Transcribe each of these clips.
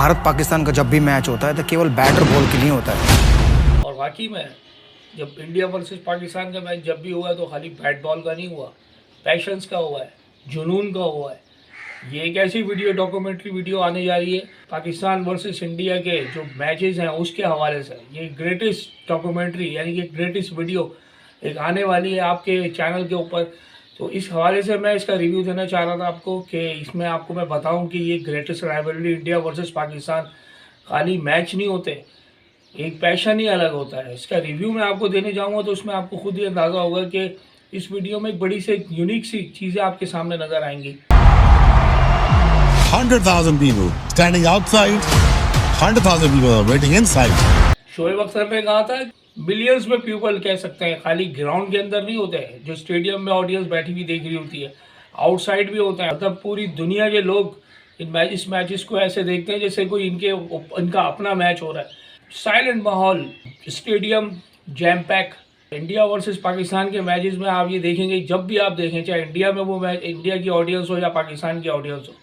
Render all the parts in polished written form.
भारत पाकिस्तान का जब भी मैच होता है तो केवल बैट और बॉल के लिए होता है। और वाकई में जब इंडिया वर्सेस पाकिस्तान का मैच जब भी हुआ है तो खाली बैट बॉल का नहीं हुआ, पैशंस का हुआ है, जुनून का हुआ है। ये एक ऐसी वीडियो, डॉक्यूमेंट्री वीडियो आने जा रही है पाकिस्तान वर्सेस इंडिया के जो मैचेस हैं उसके हवाले से। ये ग्रेटेस्ट डॉक्यूमेंट्री यानी कि ग्रेटेस्ट वीडियो एक आने वाली है आपके चैनल के ऊपर। तो इस हवाले से मैं इसका रिव्यू देना चाह रहा था आपको कि इसमें आपको मैं बताऊं कि ये greatest rivalry India versus Pakistan खाली मैच नहीं होते, एक पैशन ही अलग होता है। इसका रिव्यू मैं आपको देने जाऊंगा तो उसमें आपको खुद ही अंदाज़ा होगा कि इस वीडियो में एक बड़ी से यूनिक सी चीज़ें आपके सामने नज़र आएंगी। 100,000 people standing outside, 100,000 people are waiting inside. Shoaib Akhtar ने कहा था मिलियंस में पीपल कह सकते हैं, खाली ग्राउंड के अंदर नहीं होते हैं जो स्टेडियम में ऑडियंस बैठी हुई देख रही होती है, आउटसाइड भी होता है। मतलब पूरी दुनिया के लोग इस मैचेस को ऐसे देखते हैं जैसे कोई इनका अपना मैच हो रहा है। साइलेंट माहौल, stadium jam pack. India versus Pakistan के मैचेस में आप ये देखेंगे, जब भी आप देखें चाहे इंडिया में वो मैच इंडिया की ऑडियंस हो या पाकिस्तान की ऑडियंस हो,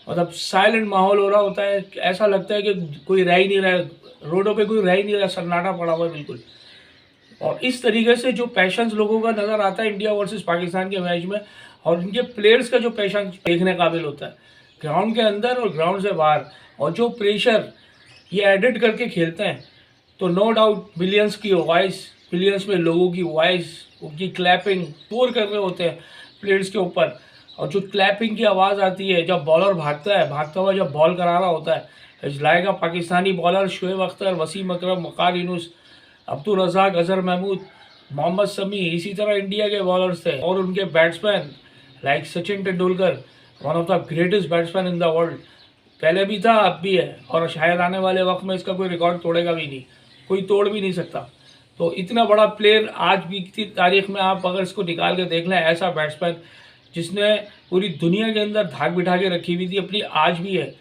मतलब साइलेंट माहौल हो रहा होता है। ऐसा लगता है कि कोई रह ही नहीं रहा है, रोडों पे कोई रह ही नहीं रहा, सन्नाटा पड़ा हुआ है बिल्कुल। और इस तरीके से जो पैशंस लोगों का नज़र आता है इंडिया वर्सेस पाकिस्तान के मैच में, और इनके प्लेयर्स का जो पैशन देखने काबिल होता है ग्राउंड के अंदर और ग्राउंड से बाहर, और जो प्रेशर ये एडिट करके खेलते हैं, तो नो डाउट मिलियंस की वॉइस, मिलियंस में लोगों की वॉइस, उनकी क्लैपिंग शोर कर रहे होते हैं प्लेयर्स के ऊपर। और जो क्लैपिंग की आवाज़ आती है जब बॉलर भागता हुआ जब बॉल करा रहा होता है, लाएगा पाकिस्तानी बॉलर शोएब अख्तर, वसीम अकरम, वक़ार यूनुस, अब्दुल रज़ाक, अज़हर महमूद, मोहम्मद शमी, इसी तरह इंडिया के बॉलर्स थे। और उनके batsman like Sachin Tendulkar, one of the greatest batsman in the world, पहले भी था अब भी है, और शायद आने वाले वक्त में इसका कोई रिकॉर्ड तोड़ेगा भी नहीं, कोई तोड़ भी नहीं सकता। तो इतना बड़ा प्लेयर आज भी की तारीख में आप अगर इसको निकाल के देख लें, ऐसा बैट्समैन जिसने पूरी दुनिया के अंदर धाक बिठा के रखी हुई थी अपनी, आज भी है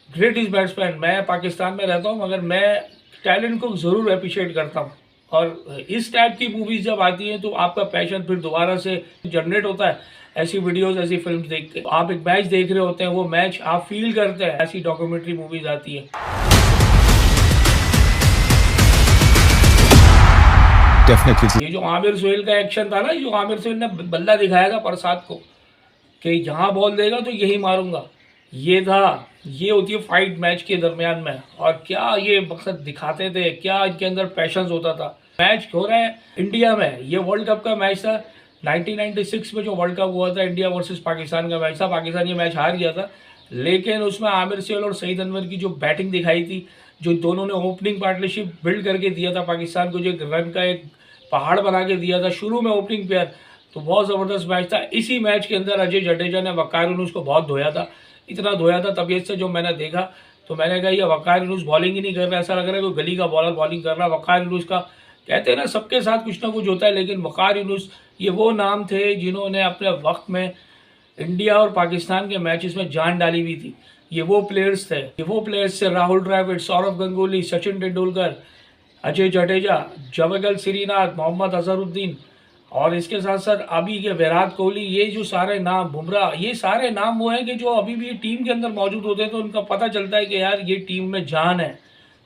ग्रेटेस्ट बैट्समैन। मैं पाकिस्तान में रहता हूँ मगर मैं टैलेंट को ज़रूर अप्रिशिएट करता हूँ, और इस टाइप की मूवीज़ जब आती हैं तो आपका पैशन फिर दोबारा से जनरेट होता है। ऐसी वीडियोस, ऐसी फिल्म देख के आप एक मैच देख रहे होते हैं, वो मैच आप फील करते हैं, ऐसी डॉक्यूमेंट्री मूवीज़ आती है। Definitely. ये जो आमिर सोहेल का एक्शन था ना, जो आमिर सोहेल ने बल्ला दिखाया था प्रसाद को कि यहाँ बॉल देगा तो यही मारूंगा, ये था, ये होती है फाइट मैच के दरमियान में। और क्या ये मकसद दिखाते थे, क्या इनके अंदर पैशंस होता था। मैच हो रहा है इंडिया में, ये वर्ल्ड कप का मैच था 1996 में जो वर्ल्ड कप हुआ था, इंडिया वर्सेस पाकिस्तान का मैच था। पाकिस्तान ये मैच हार गया था, लेकिन उसमें आमिर सोहेल और सईद अनवर की जो बैटिंग दिखाई थी, जो दोनों ने ओपनिंग पार्टनरशिप बिल्ड करके दिया था पाकिस्तान को, जो एक रन का एक पहाड़ बना के दिया था शुरू में ओपनिंग पेयर, तो बहुत ज़बरदस्त मैच था। इसी मैच के अंदर अजय जडेजा ने वक़ार यूनुस को बहुत धोया था, इतना धोया था तबीयत से। जो मैंने देखा तो मैंने कहा ये वक़ार यूनुस बॉलिंग ही नहीं कर रहा, ऐसा लग रहा है कोई गली का बॉलर बॉलिंग कर रहा है। वक़ार यूनुस का कहते हैं ना, सबके साथ कुछ ना कुछ होता है, लेकिन वक़ार यूनुस ये वो नाम थे जिन्होंने अपने वक्त में इंडिया और पाकिस्तान के मैचेस में जान डाली हुई थी। ये वो प्लेयर्स थे, राहुल द्रविड़, सौरव गंगुली, सचिन तेंदुलकर, अजय जडेजा, जवेगल श्रीनाथ, मोहम्मद अजहरुद्दीन, और इसके साथ साथ अभी के विराट कोहली, ये जो सारे नाम, बुमराह, ये सारे नाम वो हैं कि जो अभी भी टीम के अंदर मौजूद होते हैं, तो उनका पता चलता है कि यार ये टीम में जान है।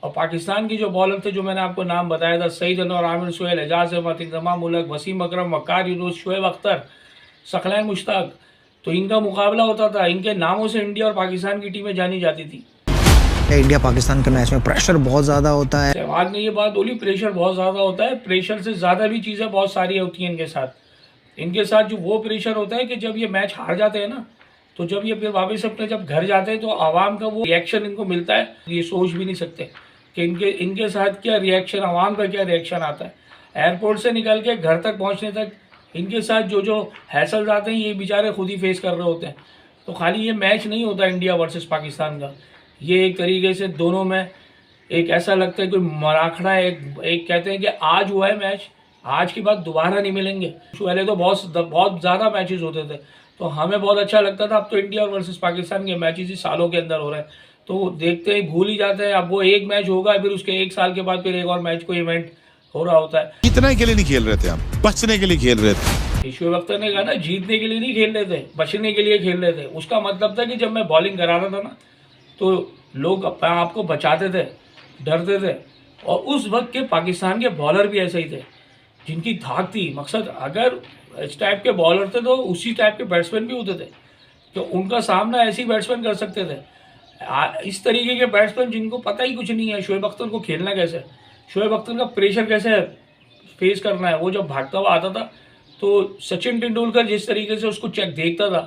और पाकिस्तान की जो बॉलर थे, जो मैंने आपको नाम बताया था, सईद अनवर, आमिर सोहेल, एजाज अहमद, इंजमाम उल हक, वसीम अकरम, वक़ार यूनुस, शोएब अख्तर, सकलैन मुश्ताक, तो इनका मुकाबला होता था। इनके नामों से इंडिया और पाकिस्तान की टीमें जानी जाती थी। इंडिया पाकिस्तान के मैच में प्रेशर बहुत ज़्यादा होता है। सहवाग ने ये बात बोली, प्रेशर बहुत ज़्यादा होता है। प्रेशर से ज़्यादा भी चीज़ें बहुत सारी होती हैं इनके साथ जो वो प्रेशर होता है कि जब ये मैच हार जाते हैं ना, तो जब ये फिर वापस अपने जब घर जाते हैं तो आवाम का वो रिएक्शन इनको मिलता है, ये सोच भी नहीं सकते कि इनके साथ क्या रिएक्शन, आवाम का क्या रिएक्शन आता है। एयरपोर्ट से निकल के घर तक पहुँचने तक इनके साथ जो हैसल्स आते हैं, ये बेचारे खुद ही फेस कर रहे होते हैं। तो खाली ये मैच नहीं होता इंडिया वर्सेस पाकिस्तान का, ये एक तरीके से दोनों में एक ऐसा लगता है कोई मराखड़ा है। एक कहते हैं कि आज हुआ है मैच, आज के बाद दोबारा नहीं मिलेंगे। पहले तो बहुत ज़्यादा मैचेस होते थे, तो हमें बहुत अच्छा लगता था। अब तो इंडिया वर्सेस पाकिस्तान के मैचेस ही सालों के अंदर हो रहे हैं, तो देखते ही भूल ही जाते हैं। अब वो एक मैच होगा, फिर उसके एक साल के बाद फिर एक और मैच कोई इवेंट हो रहा होता है। जीतने के लिए नहीं खेल रहे थे हम, बचने के लिए खेल रहे थे। शोएब अख्तर ने कहा ना, जीतने के लिए नहीं खेल रहे थे, बचने के लिए खेल रहे थे। उसका मतलब था कि जब मैं बॉलिंग करा रहा था ना, तो लोग अपने आप को बचाते थे, डरते थे। और उस वक्त के पाकिस्तान के बॉलर भी ऐसे ही थे जिनकी धाक थी। मकसद अगर इस टाइप के बॉलर थे तो उसी टाइप के बैट्समैन भी होते थे, तो उनका सामना ऐसे ही बैट्समैन कर सकते थे। इस तरीके के बैट्समैन जिनको पता ही कुछ नहीं है शोएब अख्तर को खेलना कैसे, शोएब अख्तर का प्रेशर कैसे फेस करना है। वो जब भागता हुआ आता था तो सचिन तेंदुलकर जिस तरीके से उसको चेक देखता था,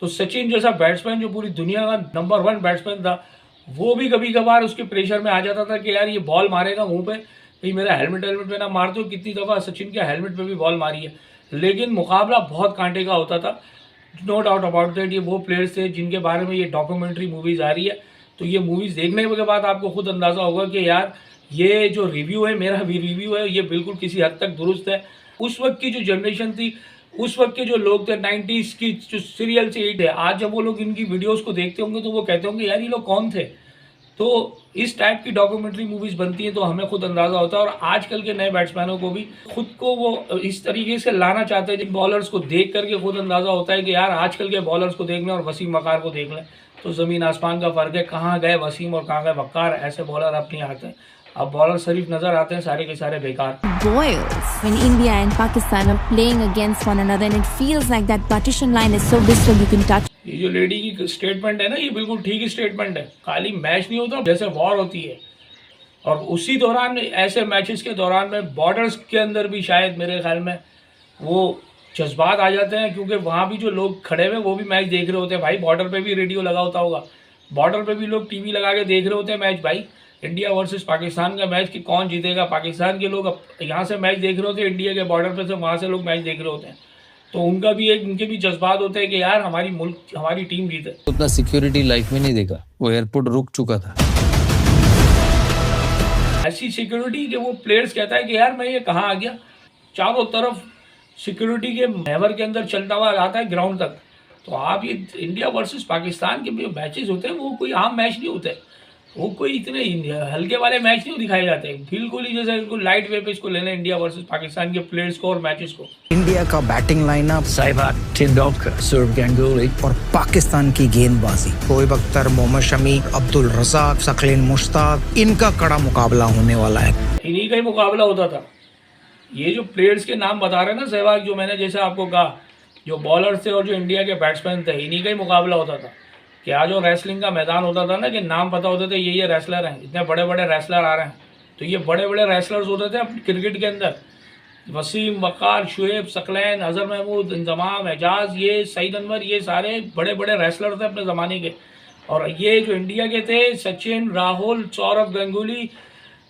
तो सचिन जैसा बैट्समैन जो पूरी दुनिया का नंबर 1 बैट्समैन था, वो भी कभी कभार उसके प्रेशर में आ जाता था कि यार ये बॉल मारेगा मुंह पे, कहीं मेरा हेलमेट पे ना मार दो। कितनी दफ़ा सचिन के हेलमेट पे भी बॉल मारी है, लेकिन मुकाबला बहुत कांटे का होता था। नो डाउट अबाउट दैट, ये वो प्लेयर्स थे जिनके बारे में ये डॉक्यूमेंट्री मूवीज़ आ रही है। तो ये मूवीज़ देखने के बाद आपको खुद अंदाज़ा होगा कि यार ये जो रिव्यू है, मेरा भी रिव्यू है, ये बिल्कुल किसी हद तक दुरुस्त है। उस वक्त की जो जनरेशन थी, उस वक्त के जो लोग थे 90s की जो सीरियल से हिट है, आज जब वो लोग इनकी वीडियोस को देखते होंगे तो वो कहते होंगे यार ये लोग कौन थे। तो इस टाइप की डॉक्यूमेंट्री मूवीज़ बनती हैं तो हमें खुद अंदाज़ा होता है। और आजकल के नए बैट्समैनों को भी खुद को वो इस तरीके से लाना चाहते हैं, जिन बॉलर्स को देख करके खुद अंदाज़ा होता है कि यार आजकल के बॉलर्स को देख लें और वसीम वक़ार को देख लें तो ज़मीन आसमान का फ़र्क है। कहाँ गए वसीम और कहाँ गए वक़ार, ऐसे बॉलर अब नहीं आते हैं। अब बॉलर शरीफ नज़र आते हैं, सारे के सारे बेकार। Boils when India and Pakistan are playing against one another and it feels like that partition line is so distant you can touch. ये जो लेडी की स्टेटमेंट है ना, ये बिल्कुल ठीक स्टेटमेंट है। खाली मैच नहीं होता, जैसे वॉर होती है। और उसी दौरान ऐसे मैचेस के दौरान में बॉर्डर्स के अंदर भी शायद मेरे ख्याल में वो जज्बात आ जाते हैं, क्योंकि वहाँ भी जो लोग खड़े हुए वो भी मैच देख रहे होते हैं। भाई बॉर्डर पे भी रेडियो लगा होता होगा, बॉर्डर पे भी लोग टीवी लगा के देख रहे होते हैं मैच। भाई इंडिया वर्सेस पाकिस्तान का मैच कि कौन जीतेगा, पाकिस्तान के लोग यहाँ से मैच देख रहे होते हैं, इंडिया के बॉर्डर पे से वहाँ से लोग मैच देख रहे होते हैं। तो उनका भी उनके भी जज्बात होते हैं कि यार हमारी मुल्क, हमारी टीम जीते। उतना सिक्योरिटी लाइफ में नहीं देखा, वो एयरपोर्ट रुक चुका था। ऐसी सिक्योरिटी कि वो प्लेयर्स कहता है कि यार मैं ये कहाँ आ गया, चारों तरफ सिक्योरिटी के महवर के अंदर चलता हुआ आता है ग्राउंड तक। तो आप ये इंडिया वर्सेस पाकिस्तान के जो मैचेस होते हैं वो कोई आम मैच नहीं होते, वो कोई इतने हल्के वाले मैच नहीं दिखाए जाते। बिल्कुल ही जैसे बिल्कुल लाइट वे पे इसको लेना इंडिया वर्सेस पाकिस्तान के प्लेयर्स को और मैचेस को। इंडिया का बैटिंग लाइनअप, सहवाग, तेंदुलकर, सौरव गांगुली और पाकिस्तान की गेंदबाजी, शोएब अख्तर, मोहम्मद शमी, अब्दुल रज़ाक, शकील मुश्ताक, इनका कड़ा मुकाबला होने वाला है। इन्हीं का ही मुकाबला होता था। ये जो प्लेयर्स के नाम बता रहे हैं ना सहवाग, जो मैंने जैसे आपको कहा, जो बॉलर्स थे और जो इंडिया के बैट्समैन थे, इन्हीं का ही मुकाबला होता था। कि आज जो रेसलिंग का मैदान होता था ना, कि नाम पता होते थे ये रेसलर हैं, इतने बड़े बड़े रेसलर आ रहे हैं, तो ये बड़े बड़े रेसलर्स होते थे अपने क्रिकेट के अंदर। वसीम, वक़ार, शुएब, सकलैन, अजहर महमूद, इंजमाम, एजाज, ये सईद अनवर, ये सारे बड़े बड़े रेसलर थे अपने ज़माने के। और ये जो इंडिया के थे, सचिन, राहुल, सौरव गांगुली,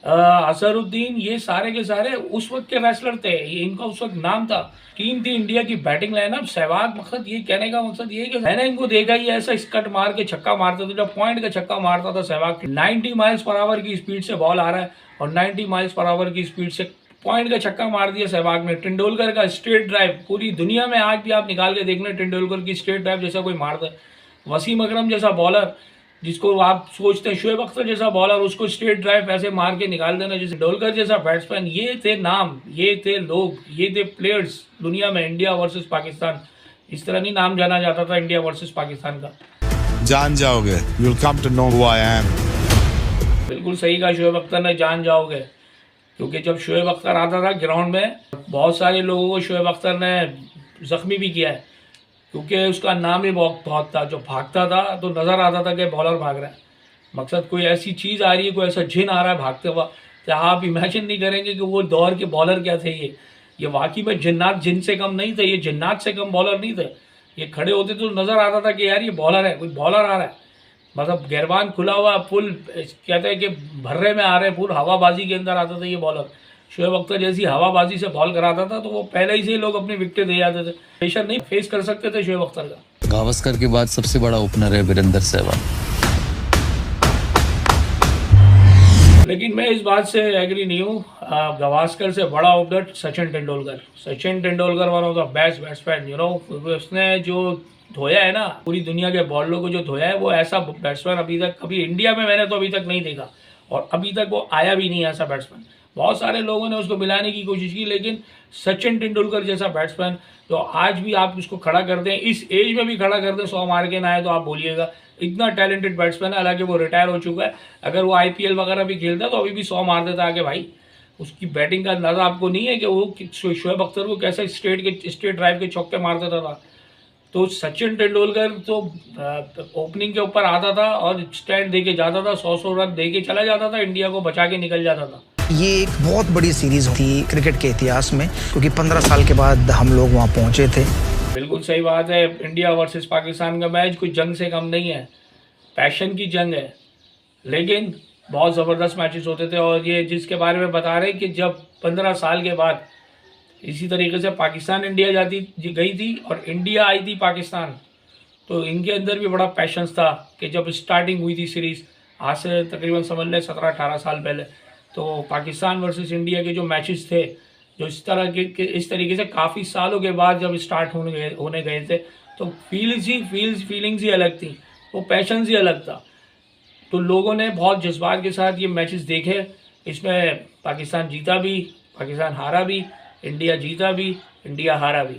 अजहरुद्दीन, ये सारे के सारे उस वक्त के रेसलर थे। ये इनका उस वक्त नाम था। टीम थी इंडिया की बैटिंग लाइनअप। सहवाग, मकसद ये कहने का मकसद ये कि मैंने इनको देखा ही ऐसा स्कट मार के छक्का मारते थे, जब पॉइंट का छक्का मारता था सहवाग, 90 माइल्स पर आवर की स्पीड से बॉल आ रहा है और 90 माइल्स पर आवर की स्पीड से पॉइंट का छक्का मार दिया सहवाग ने। तेंदुलकर का स्ट्रेट ड्राइव, पूरी दुनिया में आज भी आप निकाल के देखना तेंदुलकर की स्ट्रेट ड्राइव जैसा कोई मारता है। वसीम अकरम जैसा बॉलर, जिसको आप सोचते हैं शोएब अख्तर जैसा बॉलर, उसको स्ट्रेट ड्राइव ऐसे मार के निकाल देना जैसे तेंदुलकर जैसा बैट्समैन। ये थे नाम, ये थे लोग, ये थे प्लेयर्स दुनिया में। इंडिया वर्सेस पाकिस्तान इस तरह नहीं नाम जाना जाता था इंडिया वर्सेस पाकिस्तान का। जान जाओगे, you will come to know who I am. बिल्कुल सही कहा शोएब अख्तर ने, जान जाओगे। क्योंकि जब शोएब अख्तर आता था ग्राउंड में, बहुत सारे लोगों को शोएब अख्तर ने जख्मी भी किया है, क्योंकि उसका नाम ही बहुत था। जो भागता था तो नज़र आता था कि बॉलर भाग रहा है। मकसद कोई ऐसी चीज़ आ रही है, कोई ऐसा जिन आ रहा है भागते हुआ, तो आप इमेजिन नहीं करेंगे कि वो दौर के बॉलर क्या थे। ये वाकई में जिन्नात, जिन से कम नहीं थे, ये जिन्नात से कम बॉलर नहीं थे। ये खड़े होते तो नज़र आता था कि यार ये बॉलर है, कोई बॉलर आ रहा है। मतलब गिरबान खुला हुआ, फुल कहते हैं कि भर्रे में आ रहे, फुल हवाबाजी के अंदर आता था ये बॉलर। शोएब अख्तर जैसी हवाबाजी से बॉल कराता था तो वो पहले ही से लोग अपनी विकेटें दे जाते थे, प्रेशर नहीं फेस कर सकते थे शोएब अख्तर का। गावस्कर के बाद सबसे बड़ा ओपनर है वीरेंद्र सहवाग। लेकिन मैं इस बात से एग्री नहीं हूँ। गावस्कर से बड़ा opener Sachin Tendulkar. Sachin Tendulkar one of the best batsman, you know. उसने जो धोया है ना पूरी दुनिया के बॉलरों को, जो धोया है, वो ऐसा बैट्समैन अभी तक कभी इंडिया में मैंने तो अभी तक नहीं देखा। और अभी तक वो आया भी नहीं ऐसा बैट्समैन। बहुत सारे लोगों ने उसको मिलाने की कोशिश की, लेकिन सचिन तेंदुलकर जैसा बैट्समैन जो आज भी आप उसको खड़ा कर दें, इस एज में भी खड़ा कर दें 100 मार के ना आए तो आप बोलिएगा, इतना टैलेंटेड बैट्समैन है। हालांकि वो रिटायर हो चुका है, अगर वो IPL वगैरह भी खेलता तो अभी भी 100 मार देता आगे भाई। उसकी बैटिंग का अंदाजा आपको नहीं है कि वो शोएब अख्तर को कैसे स्ट्रेट ड्राइव के चौके मार देता था। तो सचिन तेंदुलकर तो ओपनिंग के ऊपर आता था और स्टैंड दे के जाता था, 100 रन दे के चला जाता था, इंडिया को बचा के निकल जाता था। ये एक बहुत बड़ी सीरीज थी क्रिकेट के इतिहास में, क्योंकि 15 साल के बाद हम लोग वहाँ पहुँचे थे। बिल्कुल सही बात है। इंडिया वर्सेस पाकिस्तान का मैच कोई जंग से कम नहीं है, पैशन की जंग है, लेकिन बहुत ज़बरदस्त मैचेस होते थे। और ये जिसके बारे में बता रहे कि जब 15 साल के बाद इसी तरीके से पाकिस्तान इंडिया गई थी और इंडिया आई थी पाकिस्तान, तो इनके अंदर भी बड़ा पैशंस था कि जब स्टार्टिंग हुई थी सीरीज़, आज से तकरीबन समझ लें 17-18 साल पहले, तो पाकिस्तान वर्सेस इंडिया के जो मैचेस थे, जो इस तरीके से काफ़ी सालों के बाद जब स्टार्ट होने गए थे, तो फीलिंग्स ही अलग थी, वो पैशन ही अलग था। तो लोगों ने बहुत जज्बात के साथ ये मैचेस देखे। इसमें पाकिस्तान जीता भी, पाकिस्तान हारा भी, इंडिया जीता भी, इंडिया हारा भी।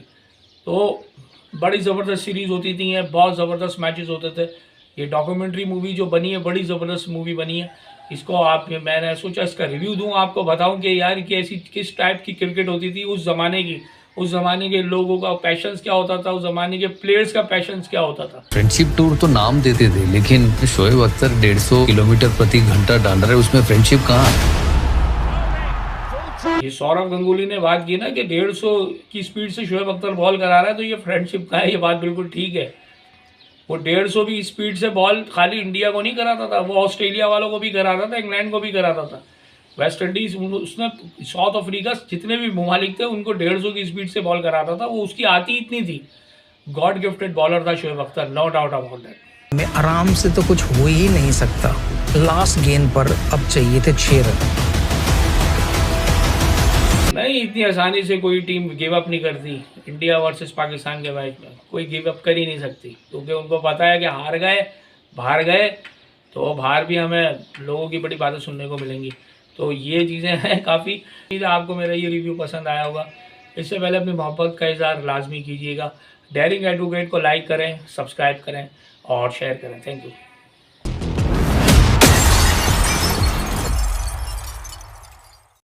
तो बड़ी ज़बरदस्त सीरीज़ होती थी, बहुत ज़बरदस्त मैचेस होते थे। ये डॉक्यूमेंट्री मूवी जो बनी है, बड़ी ज़बरदस्त मूवी बनी है। इसको मैंने सोचा इसका रिव्यू दूं, आपको बताऊं कि यार कि ऐसी किस टाइप की क्रिकेट होती थी उस ज़माने की, उस ज़माने के लोगों का पैशंस क्या होता था, उस ज़माने के प्लेयर्स का पैशंस क्या होता था। फ्रेंडशिप टूर तो नाम देते थे, लेकिन शोएब अख्तर 150 किलोमीटर प्रति घंटा डाल रहे, उसमें फ्रेंडशिप कहाँ है? ये सौरव गंगुली ने बात की ना कि 150 की स्पीड से शोएब अख्तर बॉल करा रहा है, तो ये फ्रेंडशिप का है, ये बात बिल्कुल ठीक है। वो 150 की स्पीड से बॉल खाली इंडिया को नहीं कराता था, वो ऑस्ट्रेलिया वालों को भी कराता था, इंग्लैंड को भी कराता था, वेस्ट इंडीज, उसने साउथ अफ्रीका, जितने भी ममालिक थे उनको 150 की स्पीड से बॉल कराता था। वो उसकी आती इतनी थी, गॉड गिफ्टेड बॉलर था Shoaib Akhtar, no doubt about that. में आराम से तो कुछ हो ही नहीं सकता। लास्ट गेंद पर अब चाहिए थे 6 रन। नहीं, इतनी आसानी से कोई टीम गिव अप नहीं करती। इंडिया वर्सेस पाकिस्तान के मैच में कोई गिव अप कर ही नहीं सकती, क्योंकि उनको पता है कि हार गए, बाहर गए तो बाहर भी हमें लोगों की बड़ी बातें सुनने को मिलेंगी। तो ये चीज़ें हैं काफ़ी। आपको मेरा ये रिव्यू पसंद आया होगा। इससे पहले अपनी मोहब्बत का इज़हार लाजमी कीजिएगा। डेयरिंग एडवोकेट को लाइक करें, सब्सक्राइब करें और शेयर करें। Thank you.